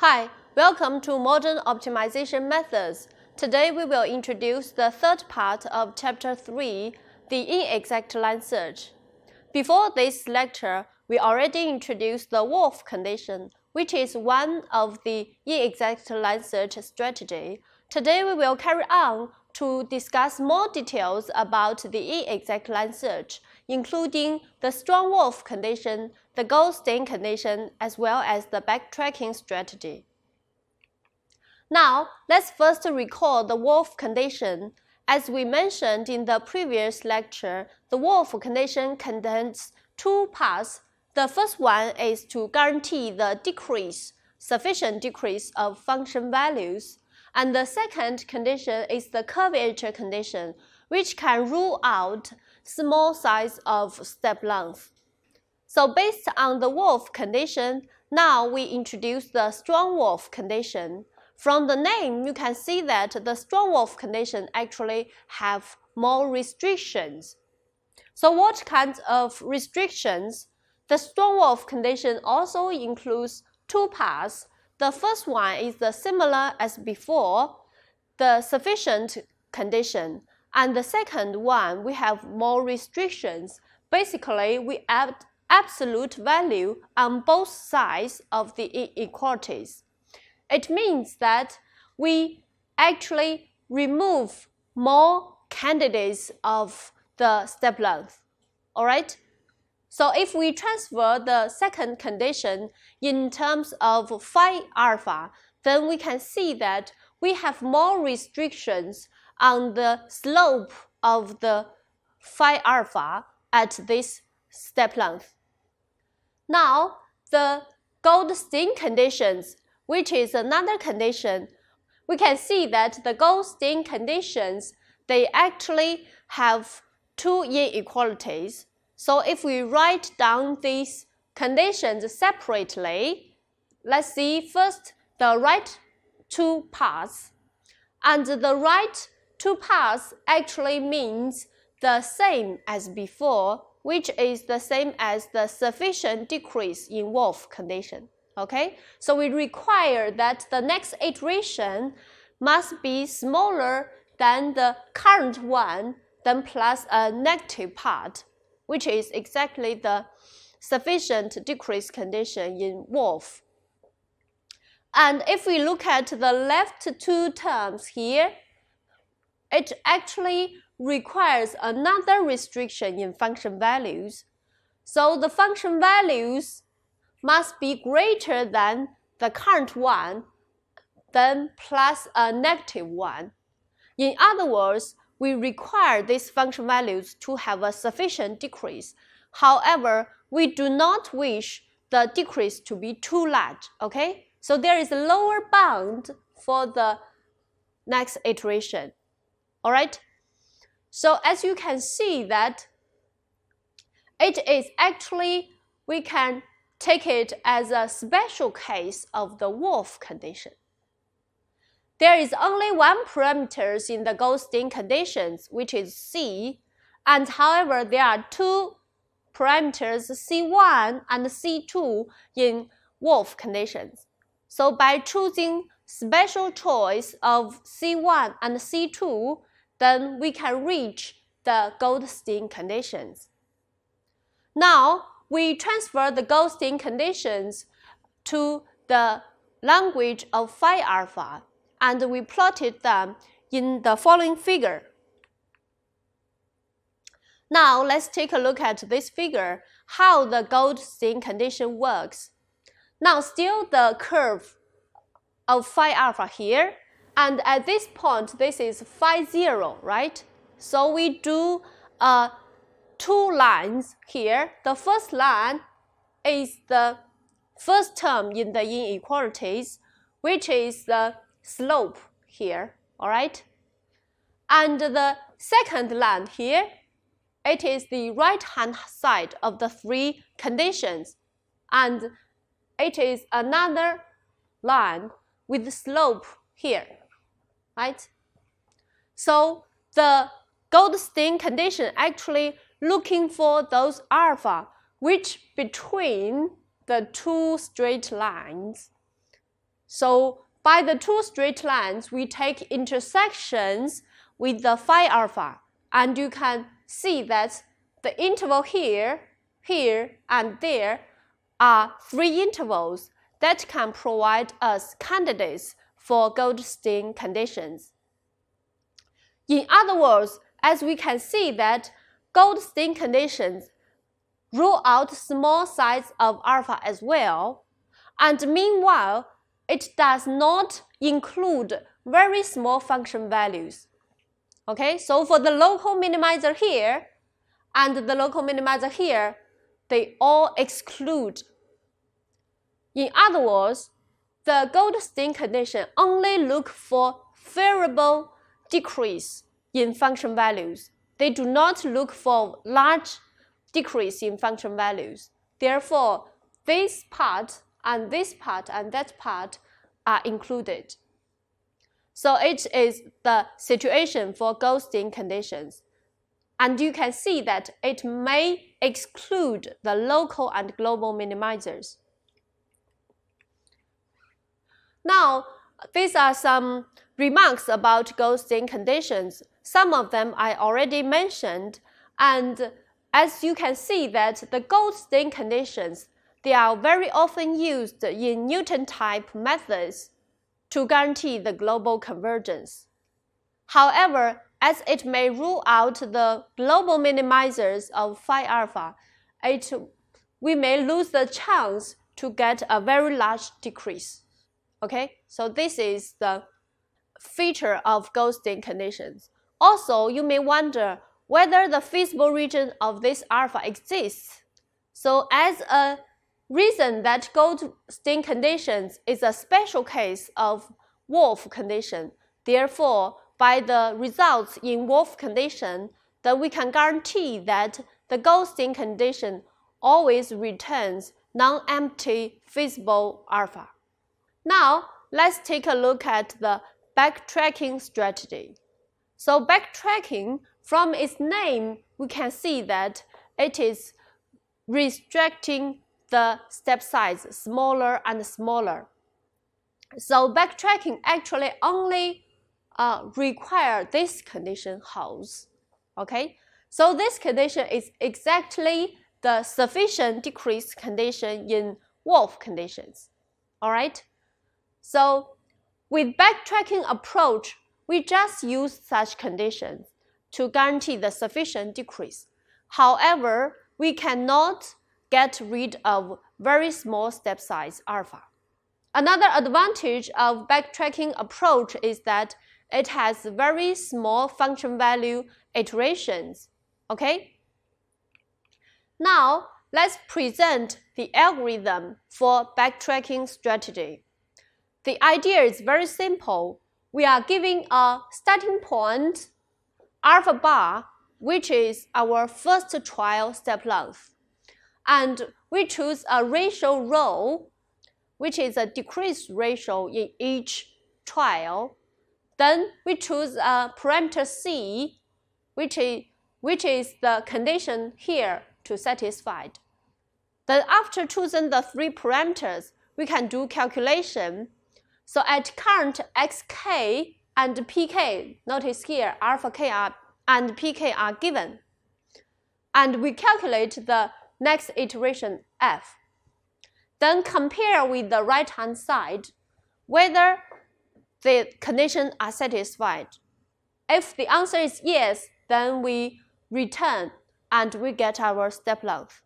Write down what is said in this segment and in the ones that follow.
Hi, welcome to Modern Optimization Methods. Today we will introduce the third part of Chapter 3, the inexact line search. Before this lecture, we already introduced the Wolf condition, which is one of the inexact line search strategy. Today we will carry on to discuss more details about the inexact line search, including the strong wolf condition, the goal stain condition, as well as the backtracking strategy. Now, let's first recall the wolf condition. As we mentioned in the previous lecture, the wolf condition contains two parts. The first one is to guarantee the sufficient decrease of function values. And the second condition is the curvature condition, which can rule out small size of step length. So based on the wolf condition, now we introduce the strong wolf condition. From the name, you can see that the strong wolf condition actually have more restrictions. So what kinds of restrictions? The strong wolf condition also includes two parts. The first one is the similar as before, the sufficient condition. And the second one, we have more restrictions. Basically, we add absolute value on both sides of the inequalities. It means that we actually remove more candidates of the step length. All right? So if we transfer the second condition in terms of phi alpha, then we can see that we have more restrictions on the slope of the phi alpha at this step length. Now, the Goldstein conditions, which is another condition, we can see that the Goldstein conditions, they actually have two inequalities. So if we write down these conditions separately, let's see first the right two parts. And the right two parts actually means the same as before, which is the same as the sufficient decrease in wolf condition. Okay? So we require that the next iteration must be smaller than the current one, then plus a negative part, which is exactly the sufficient decrease condition in wolf. And if we look at the left two terms here, it actually requires another restriction in function values. So the function values must be greater than the current one, then plus a negative one. In other words, we require these function values to have a sufficient decrease. However, we do not wish the decrease to be too large, okay? So there is a lower bound for the next iteration, all right? So as you can see that it is actually, we can take it as a special case of the wolf condition. There is only one parameter in the Goldstein conditions, which is C, and however, there are two parameters C1 and C2 in wolf conditions. So by choosing special choice of C1 and C2, then we can reach the Goldstein conditions. Now, we transfer the Goldstein conditions to the language of phi alpha, and we plotted them in the following figure. Now, let's take a look at this figure, how the Goldstein condition works. Now, still the curve of phi alpha here, and at this point, this is phi 0, right? So we do two lines here. The first line is the first term in the inequalities, which is the slope here, all right? And the second line here, it is the right-hand side of the three conditions, and it is another line with the slope here, right? So the Goldstein condition actually looking for those alpha which between the two straight lines. So by the two straight lines, we take intersections with the phi alpha, and you can see that the interval here, here, and there are three intervals that can provide us candidates for Goldstein conditions. In other words, as we can see that Goldstein conditions rule out small size of alpha as well, and meanwhile, it does not include very small function values. Okay, so for the local minimizer here and the local minimizer here, they all exclude. In other words, the Goldstein condition only look for variable decrease in function values. They do not look for large decrease in function values. Therefore, this part and this part and that part are included. So it is the situation for Goldstein conditions. And you can see that it may exclude the local and global minimizers. Now, these are some remarks about Goldstein conditions. Some of them I already mentioned, and as you can see that the Goldstein conditions, they are very often used in Newton-type methods to guarantee the global convergence. However, as it may rule out the global minimizers of phi alpha, we may lose the chance to get a very large decrease. Okay, so this is the feature of Goldstein conditions. Also, you may wonder whether the feasible region of this alpha exists. So as a reason that Goldstein conditions is a special case of Wolf condition, therefore, by the results in Wolf condition, then we can guarantee that the Goldstein condition always returns non-empty feasible alpha. Now, let's take a look at the backtracking strategy. So backtracking, from its name, we can see that it is restricting the step size smaller and smaller. So backtracking actually only require this condition holds. Okay, so this condition is exactly the sufficient decrease condition in Wolf conditions. All right, so with backtracking approach, we just use such conditions to guarantee the sufficient decrease. However, we cannot get rid of very small step size alpha. Another advantage of backtracking approach is that it has very small function value iterations. Okay? Now, let's present the algorithm for backtracking strategy. The idea is very simple. We are giving a starting point, alpha bar, which is our first trial step length. And we choose a ratio rho, which is a decrease ratio in each trial. Then we choose a parameter C, which is the condition here to satisfy. Then after choosing the three parameters, we can do calculation. So at current xk and pk, notice here alpha k and pk are given. And we calculate the next iteration f. Then compare with the right-hand side whether the conditions are satisfied. If the answer is yes, then we return and we get our step length.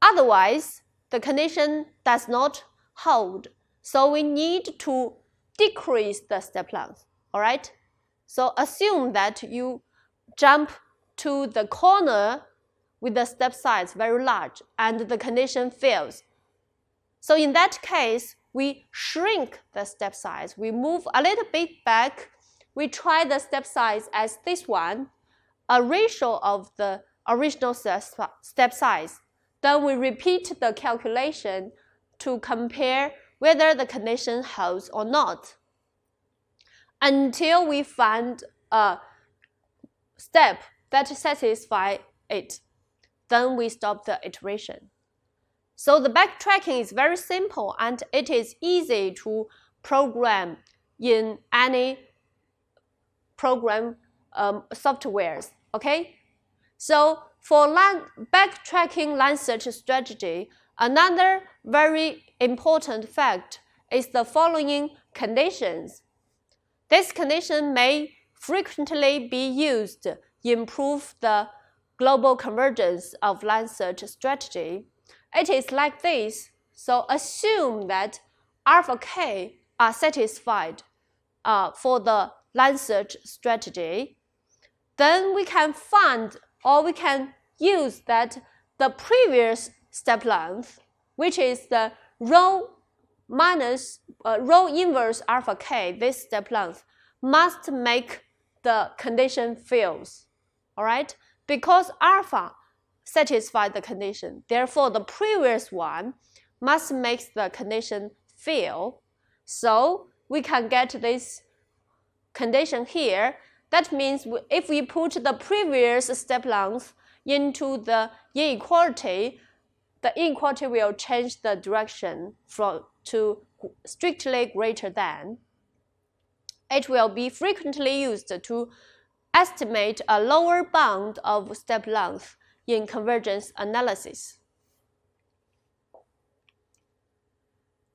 Otherwise, the condition does not hold, so we need to decrease the step length. All right? So assume that you jump to the corner with the step size very large and the condition fails. So in that case, we shrink the step size. We move a little bit back. We try the step size as this one, a ratio of the original step size. Then we repeat the calculation to compare whether the condition holds or not, until we find a step that satisfies it. Then we stop the iteration. So the backtracking is very simple and it is easy to program in any program softwares, okay? So for backtracking line search strategy, another very important fact is the following conditions. This condition may frequently be used to improve the global convergence of line search strategy. It is like this. So assume that alpha k are satisfied for the line search strategy. Then we can find, or we can use that the previous step length, which is the rho inverse alpha k, this step length, must make the condition fails. All right? Because alpha satisfies the condition, therefore the previous one must make the condition fail. So we can get this condition here. That means if we put the previous step length into the inequality, the inequality will change the direction to strictly greater than. It will be frequently used to estimate a lower bound of step length in convergence analysis.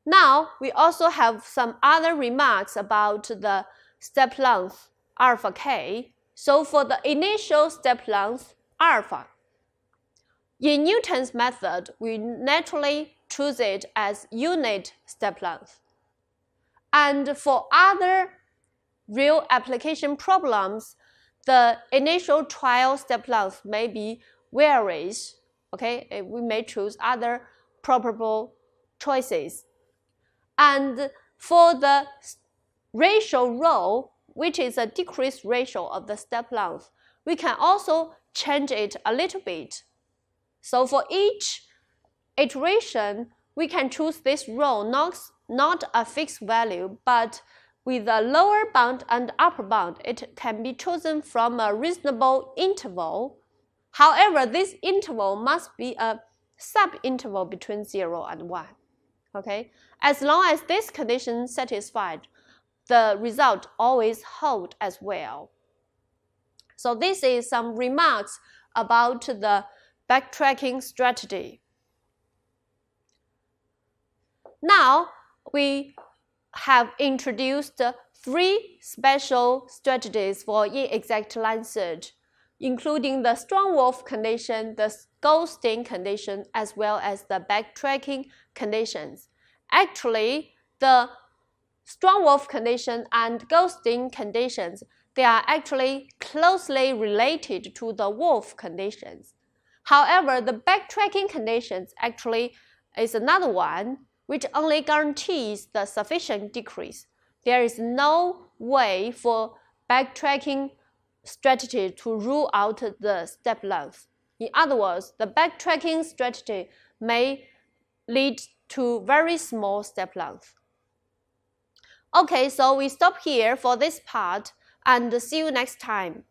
Now, we also have some other remarks about the step length alpha k. So for the initial step length alpha, in Newton's method, we naturally choose it as unit step length. And for other real application problems, the initial trial step length may be varies. Okay, we may choose other probable choices. And for the ratio rho, which is a decreased ratio of the step length, we can also change it a little bit. So for each iteration, we can choose this rho not a fixed value, but with a lower bound and upper bound, it can be chosen from a reasonable interval. However, this interval must be a sub-interval between 0 and 1. Okay? As long as this condition is satisfied, the result always holds as well. So this is some remarks about the backtracking strategy. Now, we have introduced 3 special strategies for inexact line search, including the Strong-Wolf condition, the Goldstein condition, as well as the backtracking conditions. Actually, the Strong-Wolf condition and Goldstein conditions, they are actually closely related to the Wolf conditions. However, the backtracking conditions actually is another one which only guarantees the sufficient decrease. There is no way for backtracking strategy to rule out the step length. In other words, the backtracking strategy may lead to very small step length. Okay, so we stop here for this part and see you next time.